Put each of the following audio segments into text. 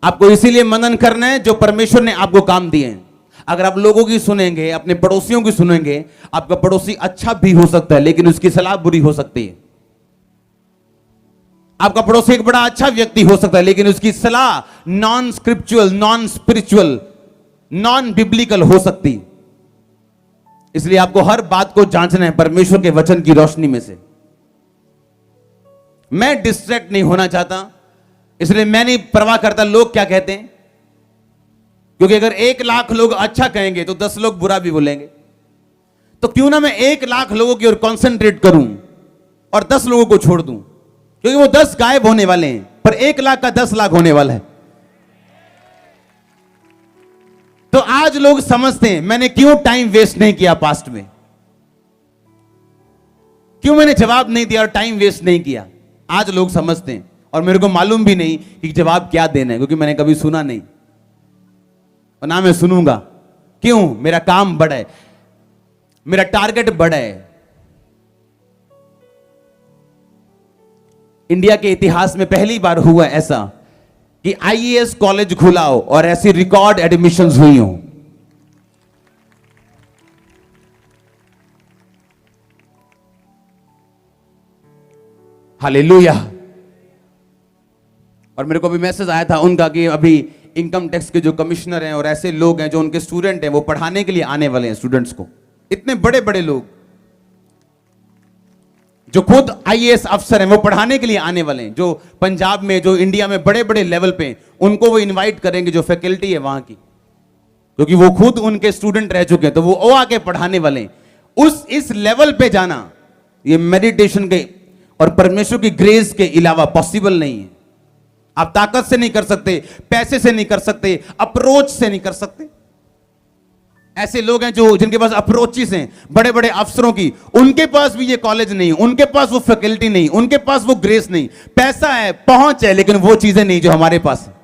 आपको इसीलिए मनन करना है जो परमेश्वर ने आपको काम दिए हैं। अगर आप लोगों की सुनेंगे, अपने पड़ोसियों की सुनेंगे, आपका पड़ोसी अच्छा भी हो सकता है लेकिन उसकी सलाह बुरी हो सकती है। आपका पड़ोसी एक बड़ा अच्छा व्यक्ति हो सकता है लेकिन उसकी सलाह non scriptural, non spiritual, non biblical हो सकती। इसलिए आपको हर बात को जांचना है परमेश्वर के वचन की रोशनी में से। मैं डिस्ट्रैक्ट नहीं होना चाहता, इसलिए मैं नहीं परवाह करता लोग क्या कहते हैं, क्योंकि अगर 1 लाख लोग अच्छा कहेंगे तो 10 लोग बुरा भी बोलेंगे। तो क्यों ना मैं 1 लाख लोगों की ओर कॉन्सेंट्रेट करूं और 10 लोगों को छोड़ दूं, क्योंकि वो 10 गायब होने वाले हैं पर 1 लाख का 10 लाख होने वाला है। तो आज लोग समझते हैं मैंने क्यों टाइम वेस्ट नहीं किया पास्ट में, क्यों मैंने जवाब नहीं दिया और टाइम वेस्ट नहीं किया। आज लोग समझते हैं और मेरे को मालूम भी नहीं कि जवाब क्या देना है, क्योंकि मैंने कभी सुना नहीं और ना मैं सुनूंगा। क्यों? मेरा काम बड़ा है, मेरा टारगेट बड़ा है। इंडिया के इतिहास में पहली बार हुआ ऐसा कि आईएएस कॉलेज खुला हो और ऐसी रिकॉर्ड एडमिशंस हुई हो। हालेलुया। और मेरे को भी मैसेज आया था उनका कि अभी इनकम टैक्स के जो कमिश्नर हैं और ऐसे लोग हैं जो उनके स्टूडेंट हैं वो पढ़ाने के लिए आने वाले हैं स्टूडेंट्स को। इतने बड़े बड़े लोग जो खुद आईएएस अफसर हैं वो पढ़ाने के लिए आने वाले हैं, जो पंजाब में, जो इंडिया में बड़े बड़े लेवल पे, उनको वो इनवाइट करेंगे जो फैकल्टी है वहां की, क्योंकि वो खुद उनके स्टूडेंट रह चुके हैं, तो वो आके पढ़ाने वाले हैं। इस लेवल पे जाना ये मेडिटेशन के और परमेश्वर की ग्रेस के अलावा पॉसिबल नहीं है। आप ताकत से नहीं कर सकते, पैसे से नहीं कर सकते, अप्रोच से नहीं कर सकते। ऐसे लोग हैं जो जिनके पास अप्रोचेस हैं बड़े बड़े अफसरों की, उनके पास भी ये कॉलेज नहीं, उनके पास वो फैकल्टी नहीं, उनके पास वो ग्रेस नहीं। पैसा है, पहुंच है, लेकिन वो चीजें नहीं जो हमारे पास है।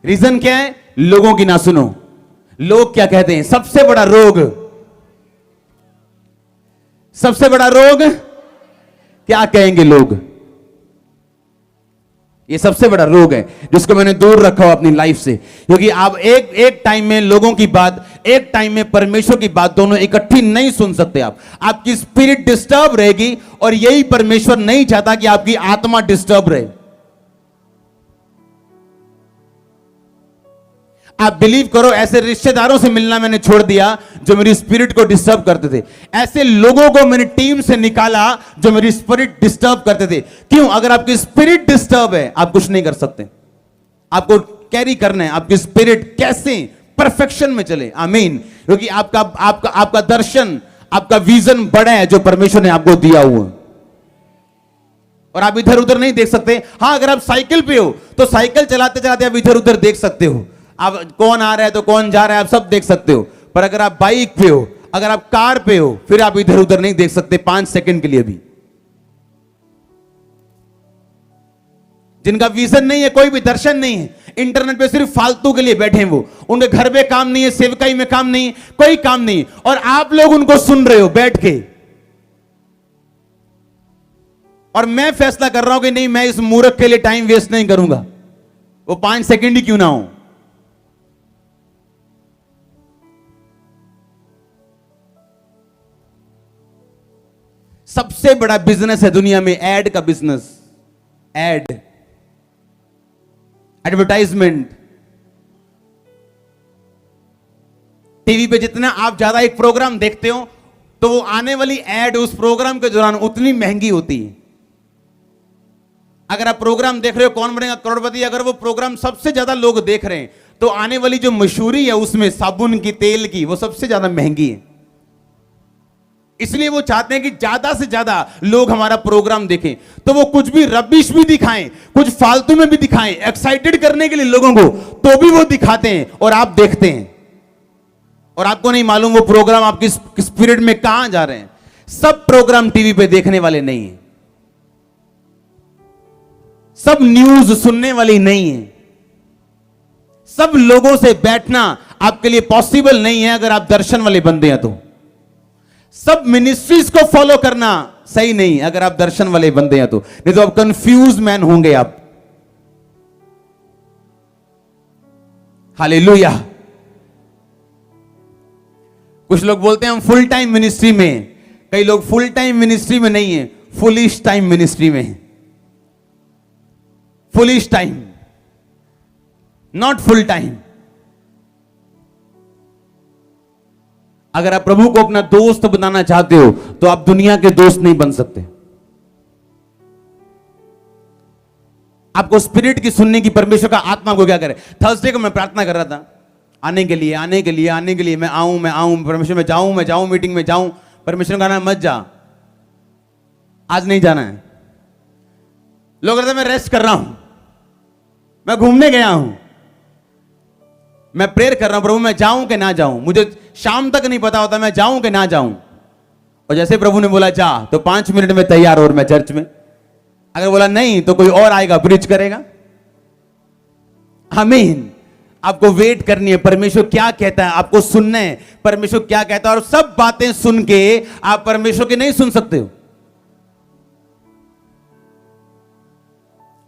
रीजन क्या है? लोगों की ना सुनो। लोग क्या कहते हैं? सबसे बड़ा रोग क्या कहेंगे लोग? ये सबसे बड़ा रोग है जिसको मैंने दूर रखा हो अपनी लाइफ से, क्योंकि आप एक टाइम में लोगों की बात, एक टाइम में परमेश्वर की बात, दोनों इकट्ठी नहीं सुन सकते। आपकी स्पिरिट डिस्टर्ब रहेगी और यही परमेश्वर नहीं चाहता कि आपकी आत्मा डिस्टर्ब रहे। आप बिलीव करो, ऐसे रिश्तेदारों से मिलना मैंने छोड़ दिया जो मेरी स्पिरिट को डिस्टर्ब करते थे। ऐसे लोगों को मैंने टीम से निकाला जो मेरी स्पिरिट डिस्टर्ब करते थे। क्यों? अगर आपकी स्पिरिट डिस्टर्ब है आप कुछ नहीं कर सकते। आपको कैरी करना है आपकी स्पिरिट कैसे परफेक्शन में चले। आमीन। क्योंकि आपका दर्शन, आपका विजन बड़ा है जो परमेश्वर ने आपको दिया हुआ, और आप इधर उधर नहीं देख सकते। हां, अगर आप साइकिल पे हो तो साइकिल चलाते चलाते आप इधर उधर देख सकते हो, आप कौन आ रहा है तो कौन जा रहा है आप सब देख सकते हो। पर अगर आप बाइक पे हो, अगर आप कार पे हो, फिर आप इधर उधर नहीं देख सकते 5 सेकंड के लिए भी। जिनका विजन नहीं है, कोई भी दर्शन नहीं है, इंटरनेट पे सिर्फ फालतू के लिए बैठे हैं, वो उनके घर पे काम नहीं है, सेवकाई में काम नहीं है, कोई काम नहीं, और आप लोग उनको सुन रहे हो बैठ के। और मैं फैसला कर रहा हूं कि नहीं, मैं इस मूर्ख के लिए टाइम वेस्ट नहीं करूंगा, वो 5 सेकंड ही क्यों ना हो। सबसे बड़ा बिजनेस है दुनिया में एड का बिजनेस। एडवर्टाइजमेंट। टीवी पे जितना आप ज्यादा एक प्रोग्राम देखते हो तो वो आने वाली एड उस प्रोग्राम के दौरान उतनी महंगी होती है। अगर आप प्रोग्राम देख रहे हो कौन बनेगा करोड़पति, अगर वो प्रोग्राम सबसे ज्यादा लोग देख रहे हैं तो आने वाली जो मशहूरी है उसमें साबुन की, तेल की, वो सबसे ज्यादा महंगी है। इसलिए वो चाहते हैं कि ज्यादा से ज्यादा लोग हमारा प्रोग्राम देखें, तो वो कुछ भी रबिश भी दिखाएं, कुछ फालतू में भी दिखाएं, एक्साइटेड करने के लिए लोगों को, तो भी वो दिखाते हैं और आप देखते हैं, और आपको नहीं मालूम वो प्रोग्राम आपकी स्पिरिट में कहां जा रहे हैं। सब प्रोग्राम टीवी पे देखने वाले नहीं है, सब न्यूज सुनने वाली नहीं है, सब लोगों से बैठना आपके लिए पॉसिबल नहीं है अगर आप दर्शन वाले बंदे हैं तो। सब मिनिस्ट्रीज को फॉलो करना सही नहीं अगर आप दर्शन वाले बंदे हैं तो, नहीं तो आप कंफ्यूज मैन होंगे। आप हालेलुया। कुछ लोग बोलते हैं हम फुल टाइम मिनिस्ट्री में हैं। कई लोग फुल टाइम मिनिस्ट्री में नहीं है, फुलिश टाइम मिनिस्ट्री में है। Foolish time, not full time. अगर आप प्रभु को अपना दोस्त बनाना चाहते हो तो आप दुनिया के दोस्त नहीं बन सकते। आपको स्पिरिट की सुनने की, परमेश्वर का आत्मा को क्या करे। थर्सडे को मैं प्रार्थना कर रहा था आने के लिए मैं आऊं परमेश्वर में जाऊं मीटिंग में जाऊं। परमेश्वर का नाम मत जा, आज नहीं जाना है। लोग कहते हैं मैं रेस्ट कर रहा हूं, मैं घूमने गया हूं, मैं प्रेयर कर रहा हूं प्रभु मैं जाऊं कि ना जाऊं। मुझे शाम तक नहीं पता होता मैं जाऊं कि ना जाऊं। और जैसे प्रभु ने बोला जा तो 5 मिनट में तैयार और मैं चर्च में। अगर बोला नहीं तो कोई और आएगा प्रीच करेगा। आमीन। आपको वेट करनी है, परमेश्वर क्या कहता है आपको सुनना है, परमेश्वर क्या कहता है। और सब बातें सुन के आप परमेश्वर की नहीं सुन सकते हो।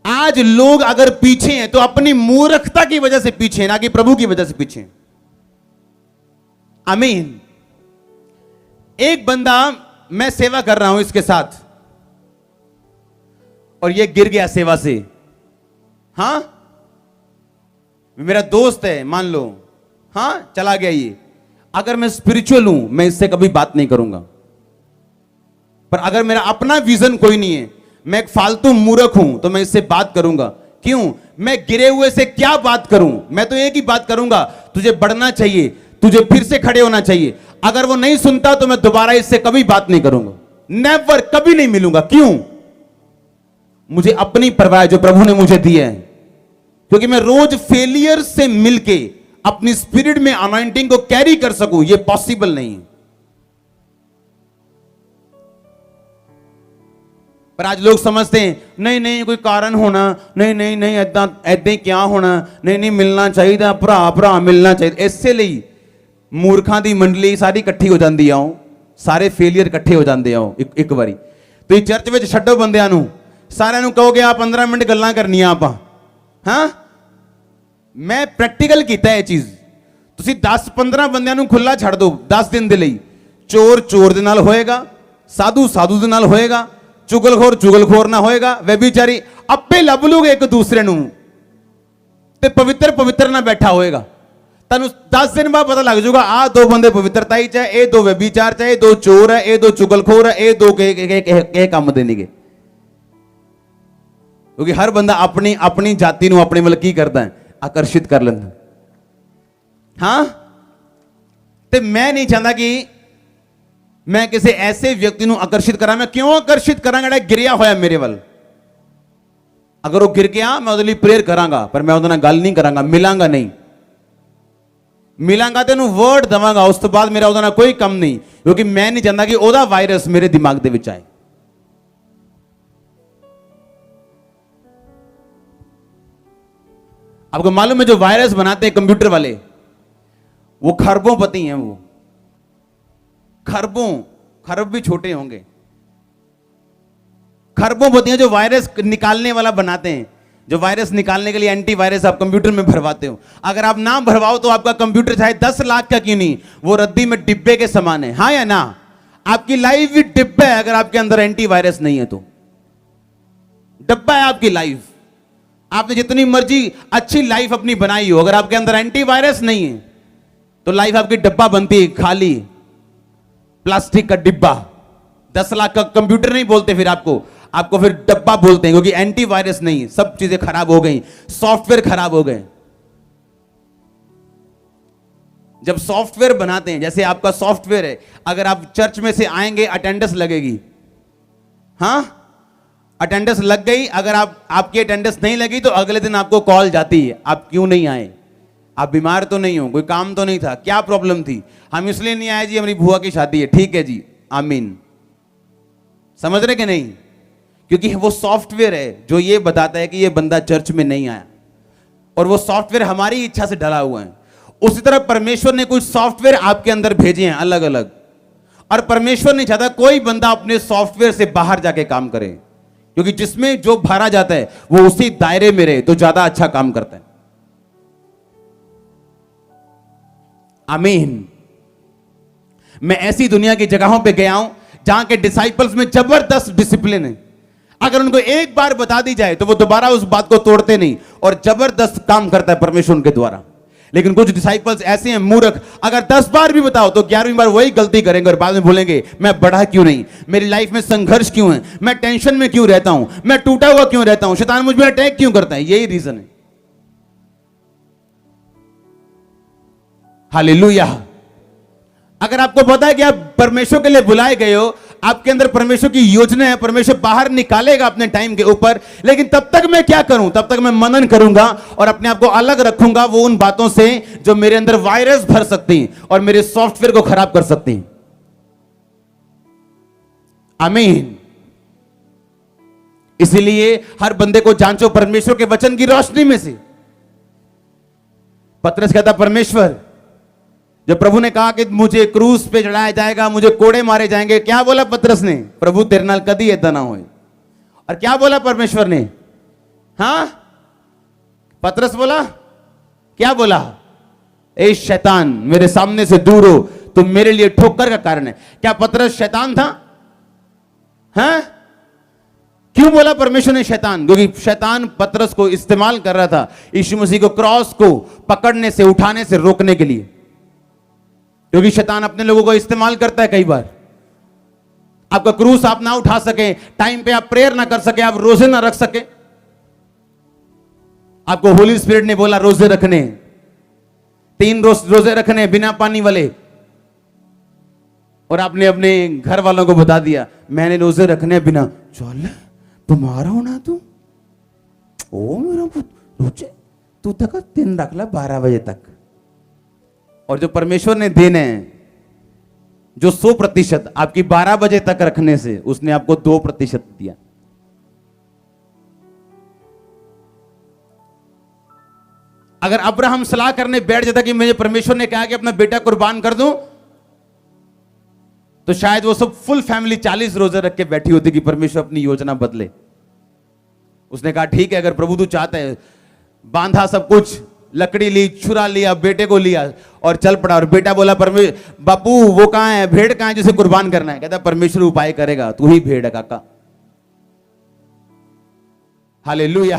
आज लोग अगर पीछे हैं तो अपनी मूर्खता की वजह से पीछे हैं, ना कि प्रभु की वजह से पीछे हैं। आमीन। एक बंदा, मैं सेवा कर रहा हूं इसके साथ, और ये गिर गया सेवा से। हां, मेरा दोस्त है मान लो, हां चला गया ये। अगर मैं स्पिरिचुअल हूं मैं इससे कभी बात नहीं करूंगा। पर अगर मेरा अपना विजन कोई नहीं है, मैं एक फालतू मूर्ख हूं, तो मैं इससे बात करूंगा। क्यों? मैं गिरे हुए से क्या बात करूं? मैं तो एक ही बात करूंगा, तुझे बढ़ना चाहिए, तुझे फिर से खड़े होना चाहिए। अगर वो नहीं सुनता तो मैं दोबारा इससे कभी बात नहीं करूंगा, नेवर, कभी नहीं मिलूंगा। क्यों? मुझे अपनी परवाह जो प्रभु ने मुझे दी है, क्योंकि मैं रोज फेलियर से मिलके अपनी स्पिरिट में अनॉइंटिंग को कैरी कर सकूं, यह पॉसिबल नहीं है। पर आज लोग समझते हैं नहीं नहीं कोई कारण होना, नहीं नहीं नहीं ऐदा क्या होना, नहीं नहीं मिलना चाहिए, भरा मिलना चाहिए। इससे ਲਈ मूर्खां दी मंडली सारी इकट्ठी हो जाती आओ, सारे फेलियर इकट्ठे हो जाते आओ एक बारी। तो चर्च में छड्डो बंदियां नूं, सारिਆਂ ਨੂੰ कहोगे आप 15 मिनट गल्लां करनियां आपां। हां, मैं प्रैक्टिकल कीता है चीज। ਤੁਸੀਂ 10-15 ਬੰਦਿਆਂ ਨੂੰ ਖੁੱਲਾ ਛੱਡ ਦਿਓ 10 ਦਿਨ ਦੇ ਲਈ। ਚੋਰ ਚੋਰ ਦੇ ਨਾਲ ਹੋਏਗਾ, ਸਾਧੂ ਸਾਧੂ ਦੇ ਨਾਲ ਹੋਏਗਾ, ਚੁਗਲਖੋਰ ਨਾ ਹੋਏਗਾ, व्यभिचारी ਆਪੇ ਲੱਭ ਲੂਗੇ ਇੱਕ ਦੂਸਰੇ ਨੂੰ, ਤੇ ਪਵਿੱਤਰ ਨਾਲ ਬੈਠਾ ਹੋਏਗਾ। ਤੁਹਾਨੂੰ 10 ਦਿਨ ਬਾਅਦ ਪਤਾ ਲੱਗ ਜਾਊਗਾ ਆਹ ਦੋ ਬੰਦੇ ਪਵਿੱਤਰਤਾਈ ਚ ਹੈ, ਇਹ ਦੋ व्यभिचार ਚ ਹੈ, ਇਹ ਦੋ ਚੋਰ ਹੈ, ਇਹ ਦੋ ਚੁਗਲਖੋਰ ਹੈ, ਇਹ ਦੋ ਕੇ ਕੰਮ ਦੇ ਨਹੀਂਗੇ। क्योंकि हर बंदा अपनी जाति ਨੂੰ ਆਪਣੇ ਵੱਲ ਕੀ ਕਰਦਾ ਹੈ, आकर्षित कर लेंदा। हां, ਤੇ मैं नहीं चाहता कि मैं किसी ऐसे व्यक्ति ਨੂੰ आकर्षित करा। मैं क्यों आकर्षित करा ਜਿਹੜਾ गिरिया होया मेरे ਵੱਲ। अगर वो गिर गया मैं ਉਹਦੇ ਲਈ प्रेयर करांगा, पर मैं ਉਹਦੇ ਨਾਲ ਗੱਲ नहीं करांगा, मिलांगा नहीं। मिलांगा ਤੇ ਉਹਨੂੰ वर्ड ਦਵਾਂਗਾ, ਉਸ ਤੋਂ ਬਾਅਦ मेरा ਉਹਦੇ ਨਾਲ कोई ਕੰਮ नहीं, क्योंकि मैं नहीं चाहता कि ਉਹਦਾ वायरस मेरे दिमाग ਦੇ ਵਿੱਚ आए। आपको मालूम है जो वायरस बनाते हैं कंप्यूटर वाले, वो खरबों-पति हैं। वो खरब भी छोटे होंगे, खरबों-पति हैं जो वायरस निकालने वाला बनाते हैं। जो वायरस निकालने के लिए एंटीवायरस आप कंप्यूटर में भरवाते हो, अगर आप ना भरवाओ तो आपका कंप्यूटर चाहे 10 लाख का क्यों नहीं, वो रद्दी में डिब्बे के समान है। हाँ या ना? आपकी लाइफ भी डिब्बा है। अगर आपके अंदर एंटीवायरस नहीं है तो डब्बा है आपकी लाइफ। आपने जितनी मर्जी अच्छी लाइफ अपनी बनाई हो, अगर आपके अंदर एंटीवायरस नहीं है तो लाइफ आपकी डब्बा बनती है, खाली प्लास्टिक का डिब्बा। 10 लाख का कंप्यूटर नहीं बोलते फिर आपको फिर डब्बा बोलते हैं, क्योंकि एंटीवायरस नहीं है। सब चीजें खराब हो गई, सॉफ्टवेयर खराब हो गए। जब सॉफ्टवेयर बनाते हैं, जैसे आपका सॉफ्टवेयर है, अगर आप चर्च में से आएंगे अटेंडेंस लगेगी। हां, अटेंडेंस लग गई। अगर आपकी अटेंडेंस नहीं लगी तो अगले दिन आपको कॉल जाती है, आप क्यों नहीं आए, आप बीमार तो नहीं हो, कोई काम तो नहीं था, क्या प्रॉब्लम थी? हम इसलिए नहीं आए जी, हमारी बुआ की शादी है। ठीक है जी, आमीन। समझ रहे कि नहीं? क्योंकि वो सॉफ्टवेयर है जो ये बताता है कि ये बंदा चर्च में नहीं आया, और वो सॉफ्टवेयर हमारी इच्छा से डला हुआ है। उसी तरह परमेश्वर ने कुछ सॉफ्टवेयर आपके अंदर भेजे हैं अलग अलग, और परमेश्वर नहीं चाहता कोई बंदा अपने सॉफ्टवेयर से बाहर जाके काम करे, क्योंकि जिसमें जो भरा जाता है वो उसी दायरे में रहे तो ज्यादा अच्छा काम करता है। आमीन। मैं ऐसी दुनिया की जगहों पे गया हूं जहां के डिसाइपल्स में जबरदस्त डिसिप्लिन है। अगर उनको एक बार बता दी जाए तो वो दोबारा उस बात को तोड़ते नहीं और जबरदस्त काम करता है परमेश्वर उनके द्वारा। लेकिन कुछ डिसाइपल्स ऐसे हैं मूर्ख, अगर 10 बार भी बताओ तो 11वीं बार वही गलती करेंगे और बाद में बोलेंगे मैं बढ़ा क्यों नहीं, मेरी लाइफ में संघर्ष क्यों है, मैं टेंशन में क्यों रहता हूं, मैं टूटा हुआ क्यों रहता हूं, शैतान मुझ पर अटैक क्यों करता है। यही रीजन है। हालेलुया। अगर आपको पता है कि आप परमेश्वर के लिए बुलाए गए हो, आपके अंदर परमेश्वर की योजना है, परमेश्वर बाहर निकालेगा अपने टाइम के ऊपर, लेकिन तब तक मैं क्या करूं, तब तक मैं मनन करूंगा और अपने आप को अलग रखूंगा वो उन बातों से जो मेरे अंदर वायरस भर सकती हैं और मेरे सॉफ्टवेयर को खराब कर सकती हैं। आमीन। इसलिए हर बंदे को जांचो परमेश्वर के वचन की रोशनी में से। पतरस कहता परमेश्वर, जब प्रभु ने कहा कि मुझे क्रूस पे चढ़ाया जाएगा, मुझे कोड़े मारे जाएंगे, क्या बोला पतरस ने? प्रभु तेरे नाल कदी ऐसा ना होए। और क्या बोला परमेश्वर ने? हां, पतरस बोला, क्या बोला? ए शैतान, मेरे सामने से दूर हो, तुम मेरे लिए ठोकर का कारण है। क्या पतरस शैतान था? हैं? क्यों बोला परमेश्वर ने शैतान? क्योंकि शैतान पतरस को इस्तेमाल कर रहा था यीशु मसीह को क्रॉस को पकड़ने से, उठाने से रोकने के लिए। क्योंकि शैतान अपने लोगों को इस्तेमाल करता है। कई बार आपका क्रूस आप ना उठा सके, टाइम पे आप प्रेयर ना कर सके, आप रोजे ना रख सके। आपको होली स्पिरिट ने बोला रोजे रखने, 3 रोजे रखने बिना पानी वाले, और आपने अपने घर वालों को बता दिया मैंने रोजे रखने बिना। चल तुम्हारा होना तू ओ मेरा रोजे तू तक 3 रख ला 12 बजे तक। और जो परमेश्वर ने देने हैं जो 100% आपकी 12 बजे तक रखने से, उसने आपको 2% दिया। अगर अब्राहम सलाह करने बैठ जाता कि मुझे परमेश्वर ने कहा कि अपना बेटा कुर्बान कर दूं, तो शायद वो सब फुल फैमिली 40 रोजे रख के बैठी होती कि परमेश्वर अपनी योजना बदले। उसने कहा ठीक है, अगर प्रभु तू चाहता है, बांधा सब कुछ, लकड़ी ली, छुरा लिया, बेटे को लिया और चल पड़ा। और बेटा बोला परमेश्वर बापू वो कहां है, भेड़ कहां है जिसे कुर्बान करना है? कहता परमेश्वर उपाय करेगा, तू ही भेड़ है काका। हालेलुया।